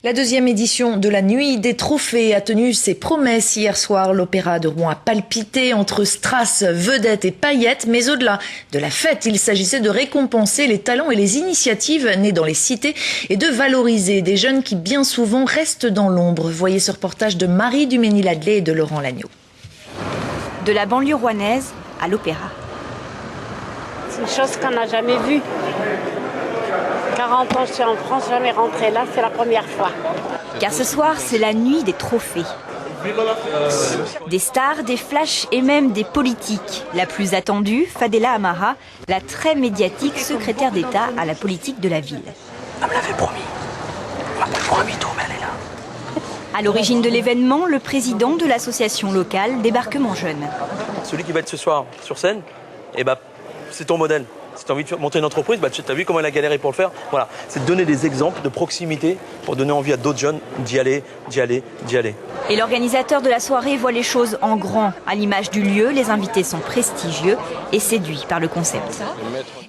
La deuxième édition de la Nuit des Trophées a tenu ses promesses hier soir. L'Opéra de Rouen a palpité entre strass, vedettes et paillettes. Mais au-delà de la fête, il s'agissait de récompenser les talents et les initiatives nées dans les cités et de valoriser des jeunes qui bien souvent restent dans l'ombre. Voyez ce reportage de Marie Dumény-Ladley et de Laurent Lagneau. De la banlieue rouennaise à l'Opéra. C'est une chose qu'on n'a jamais vue. 40 ans, je suis en France, jamais rentrée là, c'est la première fois. Car ce soir, c'est la nuit des trophées. Des stars, des flashs et même des politiques. La plus attendue, Fadela Amara, la très médiatique secrétaire d'État à la politique de la ville. Elle me l'avait promis. Elle m'a pas promis tout, mais elle est là. À l'origine de l'événement, le président de l'association locale Débarquement Jeune. Celui qui va être ce soir sur scène, c'est ton modèle. Si tu as envie de monter une entreprise, tu as vu comment elle a galéré pour le faire. Voilà, c'est de donner des exemples de proximité pour donner envie à d'autres jeunes d'y aller. Et l'organisateur de la soirée voit les choses en grand. À l'image du lieu, les invités sont prestigieux et séduits par le concept.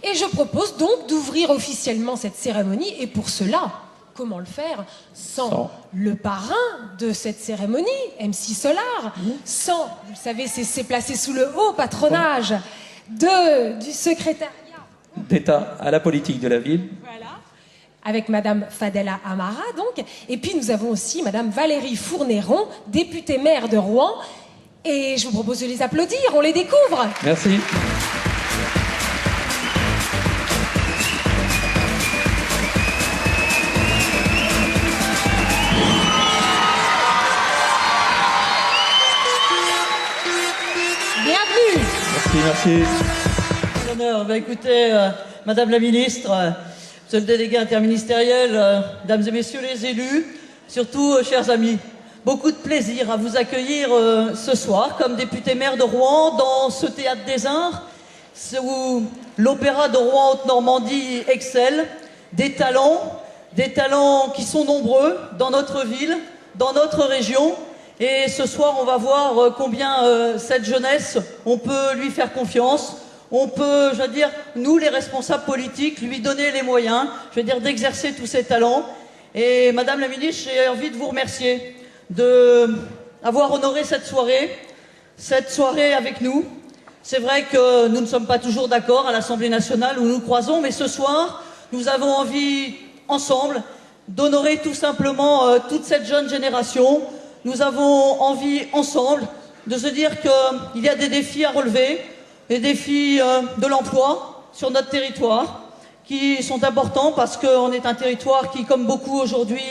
Et je propose donc d'ouvrir officiellement cette cérémonie. Et pour cela, comment le faire sans le parrain de cette cérémonie, MC Solar, sans, vous le savez, c'est placé sous le haut patronage du secrétariat d'État à la politique de la ville. Voilà. Avec Madame Fadela Amara, donc. Et puis nous avons aussi Madame Valérie Fournéron, députée maire de Rouen. Et je vous propose de les applaudir, on les découvre. Merci. Bienvenue. Merci. Écoutez, Madame la Ministre, Monsieur le délégué interministériel, Mesdames et Messieurs les élus, surtout, chers amis, beaucoup de plaisir à vous accueillir ce soir comme député maire de Rouen dans ce théâtre des Arts où l'Opéra de Rouen-Haute-Normandie excelle, des talents qui sont nombreux dans notre ville, dans notre région. Et ce soir, on va voir combien cette jeunesse, on peut lui faire confiance. On peut, nous les responsables politiques, lui donner les moyens, d'exercer tous ses talents. Et Madame la Ministre, j'ai envie de vous remercier d'avoir honoré cette soirée avec nous. C'est vrai que nous ne sommes pas toujours d'accord à l'Assemblée nationale où nous croisons, mais ce soir, nous avons envie, ensemble, d'honorer tout simplement toute cette jeune génération. Nous avons envie, ensemble, de se dire qu'il y a des défis à relever, les défis de l'emploi sur notre territoire qui sont importants parce qu'on est un territoire qui, comme beaucoup aujourd'hui,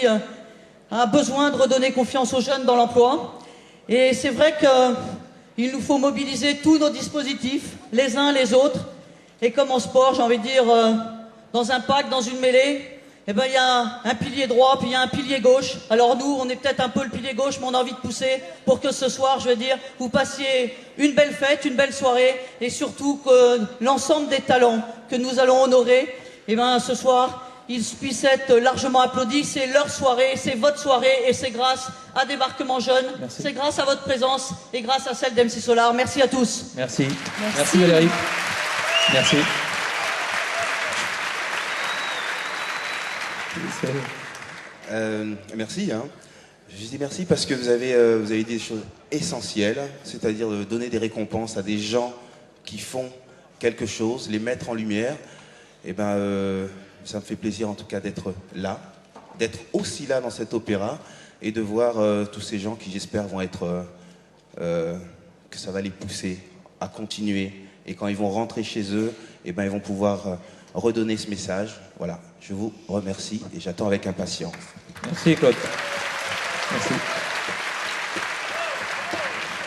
a besoin de redonner confiance aux jeunes dans l'emploi. Et c'est vrai qu'il nous faut mobiliser tous nos dispositifs, les uns les autres. Et comme en sport, j'ai envie de dire, dans un pack, dans une mêlée, il y a un pilier droit, puis il y a un pilier gauche. Alors nous, on est peut-être un peu le pilier gauche, mais on a envie de pousser pour que ce soir, vous passiez une belle fête, une belle soirée, et surtout que l'ensemble des talents que nous allons honorer, ce soir, ils puissent être largement applaudis. C'est leur soirée, c'est votre soirée, et c'est grâce à Débarquement Jeune, c'est grâce à votre présence, et grâce à celle d'MC Solar. Merci à tous. Merci Valérie. Merci. Merci. Je dis merci parce que vous avez dit des choses essentielles, c'est-à-dire de donner des récompenses à des gens qui font quelque chose, les mettre en lumière. Ça me fait plaisir en tout cas d'être là, d'être aussi là dans cet opéra et de voir tous ces gens qui, j'espère, vont être que ça va les pousser à continuer. Et quand ils vont rentrer chez eux, ils vont pouvoir redonner ce message. Voilà, je vous remercie et j'attends avec impatience. Merci Claude. Merci.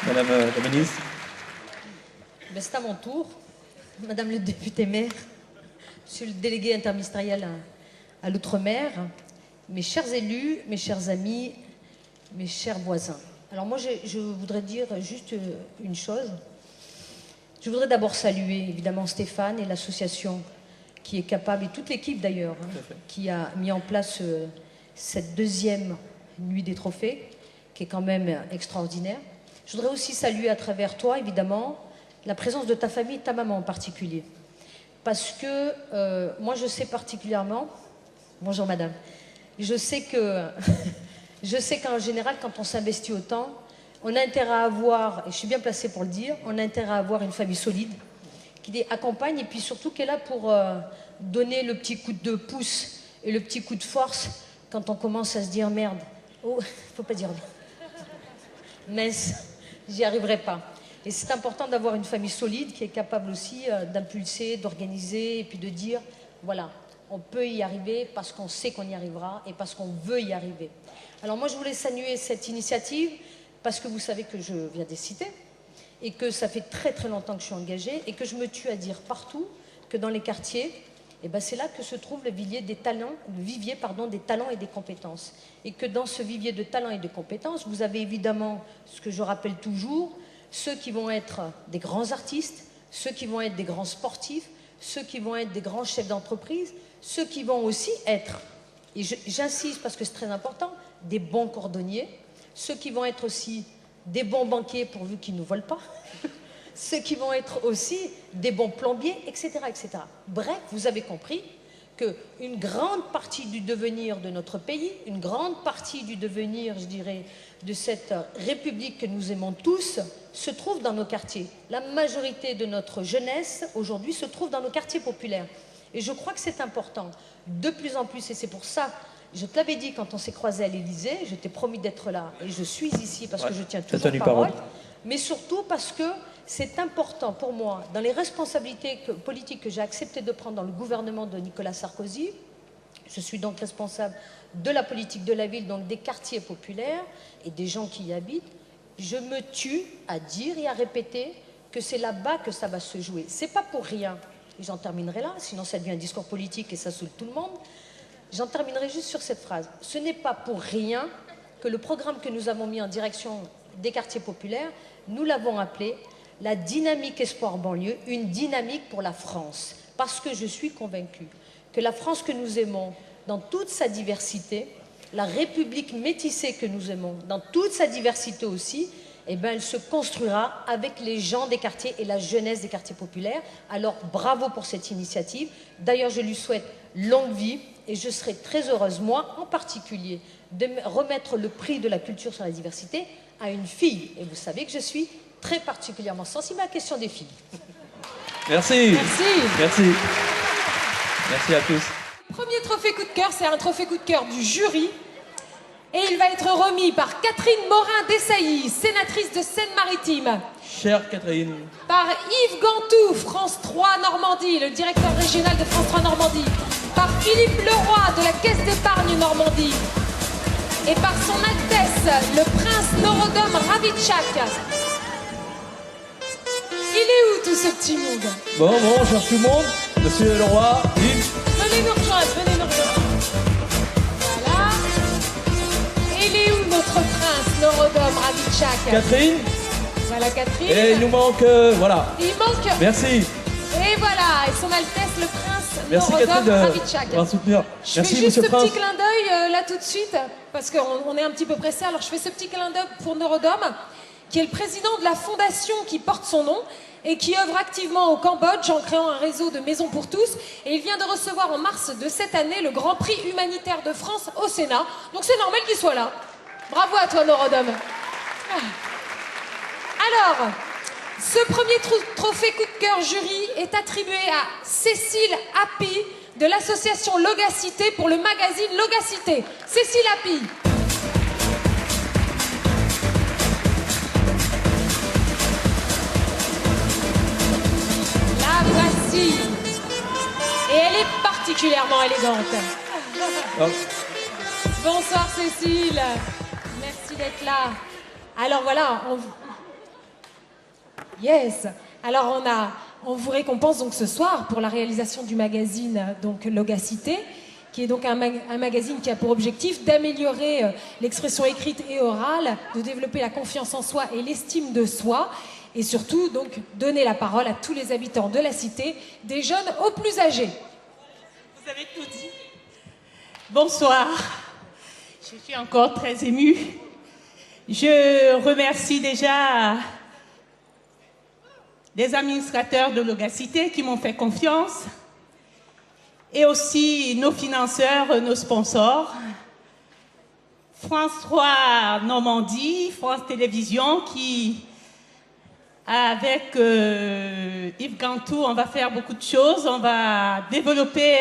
Madame la Ministre. C'est à mon tour. Madame le député maire, Monsieur le délégué interministériel à l'outre-mer, mes chers élus, mes chers amis, mes chers voisins. Alors moi, je voudrais dire juste une chose. Je voudrais d'abord saluer évidemment Stéphane et l'association qui est capable, et toute l'équipe d'ailleurs, qui a mis en place cette deuxième nuit des trophées, qui est quand même extraordinaire. Je voudrais aussi saluer à travers toi, évidemment, la présence de ta famille, ta maman en particulier. Parce que moi, je sais particulièrement, bonjour madame, je sais qu'en général, quand on s'investit autant, on a intérêt à avoir, et je suis bien placée pour le dire, on a intérêt à avoir une famille solide qui les accompagne et puis surtout qui est là pour donner le petit coup de pouce et le petit coup de force quand on commence à se dire merde. Oh, faut pas dire mince, j'y arriverai pas. Et c'est important d'avoir une famille solide qui est capable aussi d'impulser, d'organiser et puis de dire voilà, on peut y arriver parce qu'on sait qu'on y arrivera et parce qu'on veut y arriver. Alors moi je voulais saluer cette initiative parce que vous savez que je viens des cités et que ça fait très très longtemps que je suis engagée et que je me tue à dire partout que dans les quartiers, eh ben c'est là que se trouve le vivier des talents et des compétences. Et que dans ce vivier de talents et de compétences, vous avez évidemment ce que je rappelle toujours, ceux qui vont être des grands artistes, ceux qui vont être des grands sportifs, ceux qui vont être des grands chefs d'entreprise, ceux qui vont aussi être, et j'insiste parce que c'est très important, des bons cordonniers, ceux qui vont être aussi des bons banquiers pourvu qu'ils ne volent pas, ceux qui vont être aussi des bons plombiers, etc., etc. Bref, vous avez compris qu'une grande partie du devenir de notre pays, une grande partie du devenir, je dirais, de cette République que nous aimons tous, se trouve dans nos quartiers. La majorité de notre jeunesse, aujourd'hui, se trouve dans nos quartiers populaires. Et je crois que c'est important, de plus en plus, et c'est pour ça, je te l'avais dit quand on s'est croisés à l'Élysée, je t'ai promis d'être là, et je suis ici parce que je tiens toujours parole, mais surtout parce que c'est important pour moi, dans les responsabilités politiques que j'ai accepté de prendre dans le gouvernement de Nicolas Sarkozy, je suis donc responsable de la politique de la ville, donc des quartiers populaires et des gens qui y habitent, je me tue à dire et à répéter que c'est là-bas que ça va se jouer. C'est pas pour rien, et j'en terminerai là, sinon ça devient un discours politique et ça saoule tout le monde. J'en terminerai juste sur cette phrase. Ce n'est pas pour rien que le programme que nous avons mis en direction des quartiers populaires, nous l'avons appelé la dynamique Espoir banlieue, une dynamique pour la France. Parce que je suis convaincue que la France que nous aimons, dans toute sa diversité, la République métissée que nous aimons, dans toute sa diversité aussi, eh bien, elle se construira avec les gens des quartiers et la jeunesse des quartiers populaires. Alors, bravo pour cette initiative. D'ailleurs, je lui souhaite longue vie et je serai très heureuse, moi en particulier, de remettre le prix de la culture sur la diversité à une fille. Et vous savez que je suis très particulièrement sensible à la question des filles. Merci. Merci. Merci. Merci à tous. Le premier trophée coup de cœur, c'est un trophée coup de cœur du jury. Et il va être remis par Catherine Morin-Desailly, sénatrice de Seine-Maritime. Chère Catherine. Par Yves Gantou, France 3 Normandie, le directeur régional de France 3 Normandie. Par Philippe Leroy, de la Caisse d'épargne Normandie. Et par son Altesse, le prince Norodom Ravitchak. Il est où tout ce petit monde? Bon, je cherche tout le monde. Monsieur Leroy, Yves. Venez nous rejoindre, venez nous rejoindre. Voilà. Il est où notre prince Norodom Ravitchak? Catherine. Voilà Catherine. Et il nous manque, voilà. Il manque. Merci. Et voilà, et son Altesse le prince Merci Norodom Catherine Ravitchak. de soutenir. Je Merci fais juste Monsieur ce le Prince. petit clin d'œil là tout de suite, parce qu'on est un petit peu pressé, alors je fais ce petit clin d'œil pour Norodom, qui est le président de la fondation qui porte son nom et qui œuvre activement au Cambodge en créant un réseau de maisons pour tous. Et il vient de recevoir en mars de cette année le Grand Prix humanitaire de France au Sénat. Donc c'est normal qu'il soit là. Bravo à toi Norodom. Alors, ce premier trophée coup de cœur jury est attribué à Cécile Happy de l'association Logacité pour le magazine Logacité. Cécile Happy. La voici. Et elle est particulièrement élégante. Oh. Bonsoir Cécile. Merci d'être là. Alors voilà, Yes. Alors on vous récompense donc ce soir pour la réalisation du magazine donc Logacité, qui est donc un magazine qui a pour objectif d'améliorer l'expression écrite et orale, de développer la confiance en soi et l'estime de soi, et surtout donc donner la parole à tous les habitants de la cité, des jeunes aux plus âgés. Vous avez tout dit. Bonsoir. Je suis encore très émue. Je remercie déjà les administrateurs de Logacité qui m'ont fait confiance et aussi nos financeurs, nos sponsors France 3 Normandie, France Télévisions, qui, avec Yves Gantour, on va faire beaucoup de choses. On va développer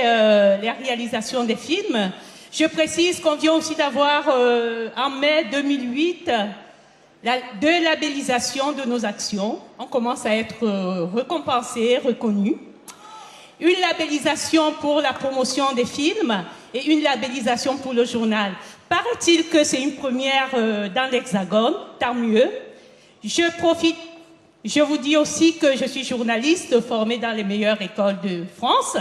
les réalisations des films. Je précise qu'on vient aussi d'avoir, en mai 2008, deux labellisations de nos actions. On commence à être récompensés, reconnus. Une labellisation pour la promotion des films et une labellisation pour le journal. Paraît-il que c'est une première dans l'Hexagone, tant mieux. Je vous dis aussi que je suis journaliste formée dans les meilleures écoles de France.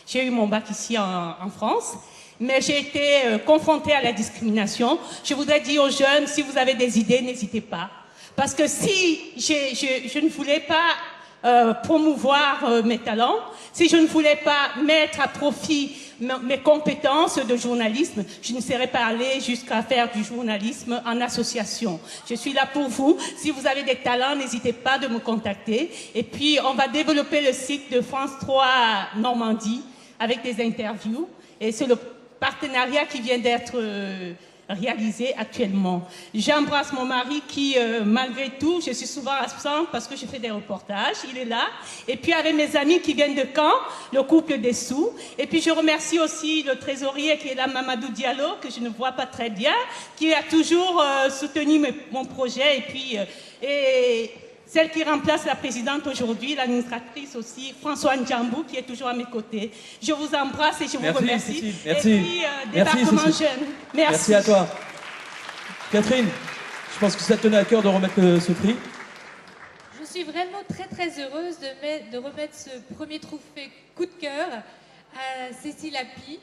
J'ai eu mon bac ici en France, mais j'ai été confrontée à la discrimination. Je voudrais dire aux jeunes, si vous avez des idées, n'hésitez pas. Parce que si je ne voulais pas promouvoir mes talents, si je ne voulais pas mettre à profit mes compétences de journalisme, je ne serais pas allée jusqu'à faire du journalisme en association. Je suis là pour vous. Si vous avez des talents, n'hésitez pas de me contacter. Et puis, on va développer le site de France 3 Normandie avec des interviews. Et c'est le partenariat qui vient d'être réalisé actuellement. J'embrasse mon mari qui, malgré tout, je suis souvent absente parce que je fais des reportages, il est là. Et puis avec mes amis qui viennent de Caen, le couple des Sous. Et puis je remercie aussi le trésorier qui est là, Mamadou Diallo, que je ne vois pas très bien, qui a toujours soutenu mon projet. Et puis celle qui remplace la présidente aujourd'hui, l'administratrice aussi, François Ndjambou, qui est toujours à mes côtés. Je vous embrasse et je vous remercie. Cécile. Merci. Et puis, débarquement jeune. Merci. Merci à toi. Catherine, je pense que ça te tenait à cœur de remettre ce prix. Je suis vraiment très heureuse de remettre ce premier trophée coup de cœur à Cécile Appy,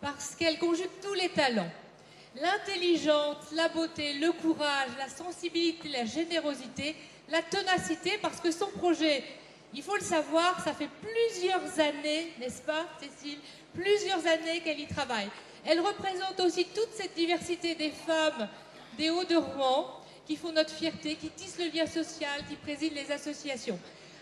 parce qu'elle conjugue tous les talents. L'intelligence, la beauté, le courage, la sensibilité, la générosité, la ténacité, parce que son projet, il faut le savoir, ça fait plusieurs années, n'est-ce pas Cécile? Plusieurs années qu'elle y travaille. Elle représente aussi toute cette diversité des femmes des Hauts-de-Rouen qui font notre fierté, qui tissent le lien social, qui président les associations.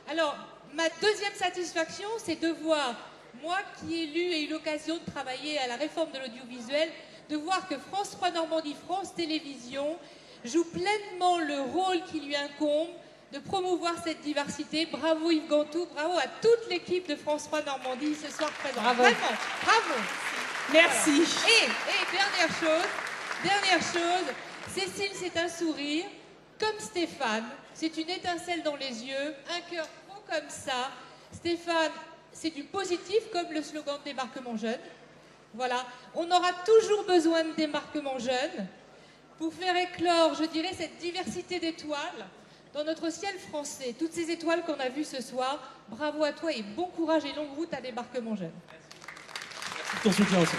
Alors, ma deuxième satisfaction, c'est de voir, moi qui ai lu et eu l'occasion de travailler à la réforme de l'audiovisuel, de voir que France 3 Normandie, France Télévisions joue pleinement le rôle qui lui incombe de promouvoir cette diversité. Bravo Yves Gantour, bravo à toute l'équipe de France 3 Normandie ce soir présente. Bravo. Vraiment, bravo. Merci. Et dernière chose, Cécile, c'est un sourire, comme Stéphane, c'est une étincelle dans les yeux, un cœur beau comme ça. Stéphane, c'est du positif, comme le slogan de Débarquement Jeune. Voilà, on aura toujours besoin de débarquement jeune pour faire éclore, je dirais, cette diversité d'étoiles dans notre ciel français. Toutes ces étoiles qu'on a vues ce soir, bravo à toi et bon courage et longue route à Débarquement Jeune. Merci de ton soutien aussi.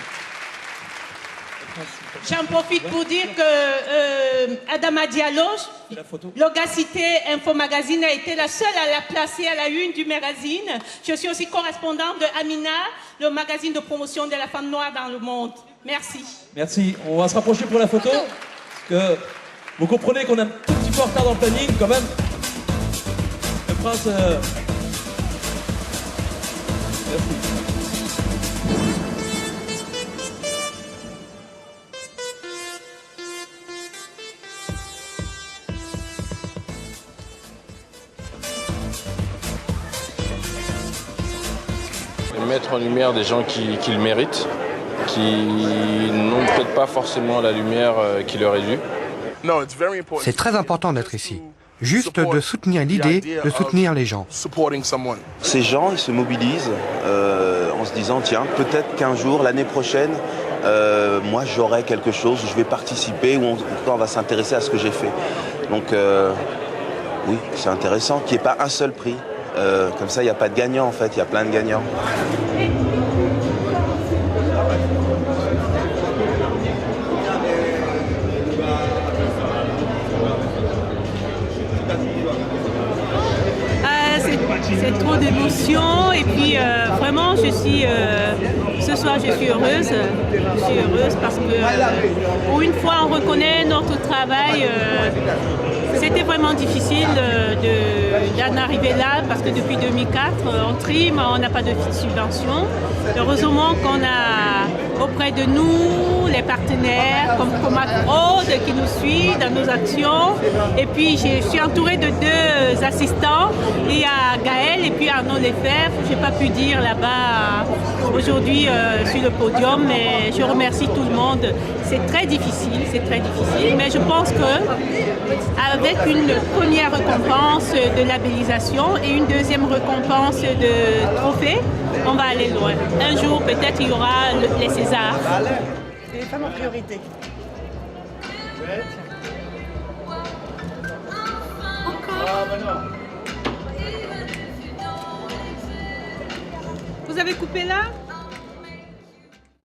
J'en profite pour dire que Adama Diallo, Logacité Info Magazine, a été la seule à la placer à la une du magazine. Je suis aussi correspondante de Amina, le magazine de promotion de la femme noire dans le monde. Merci. Merci. On va se rapprocher pour la photo. Parce que vous comprenez qu'on a un tout petit peu en retard dans le planning quand même. Le prince... Merci. Mettre en lumière des gens qui le méritent, qui n'ont peut-être pas forcément la lumière qui leur est due. C'est très important d'être ici. Juste de soutenir l'idée, de soutenir les gens. Ces gens, ils se mobilisent en se disant, tiens, peut-être qu'un jour, l'année prochaine, moi j'aurai quelque chose, je vais participer, ou en tout cas on va s'intéresser à ce que j'ai fait. Donc oui, c'est intéressant qu'il n'y ait pas un seul prix. Comme ça, il n'y a pas de gagnant en fait, il y a plein de gagnants. C'est trop d'émotions et puis vraiment ce soir je suis heureuse. Je suis heureuse parce que pour une fois on reconnaît notre travail. C'était vraiment difficile d'en arriver là parce que depuis 2004 on trime, on n'a pas de subvention. Heureusement qu'on auprès de nous, les partenaires comme Comac Road qui nous suit dans nos actions. Et puis je suis entourée de 2 assistants. Il y a Gaël et puis Arnaud Lefebvre. Je n'ai pas pu dire là-bas aujourd'hui sur le podium, mais je remercie tout le monde. C'est très difficile, mais je pense qu'avec une première récompense de labellisation et une deuxième récompense de trophée, on va aller loin. Un jour, peut-être, il y aura les Césars. Les femmes en priorité. Vous avez coupé là ?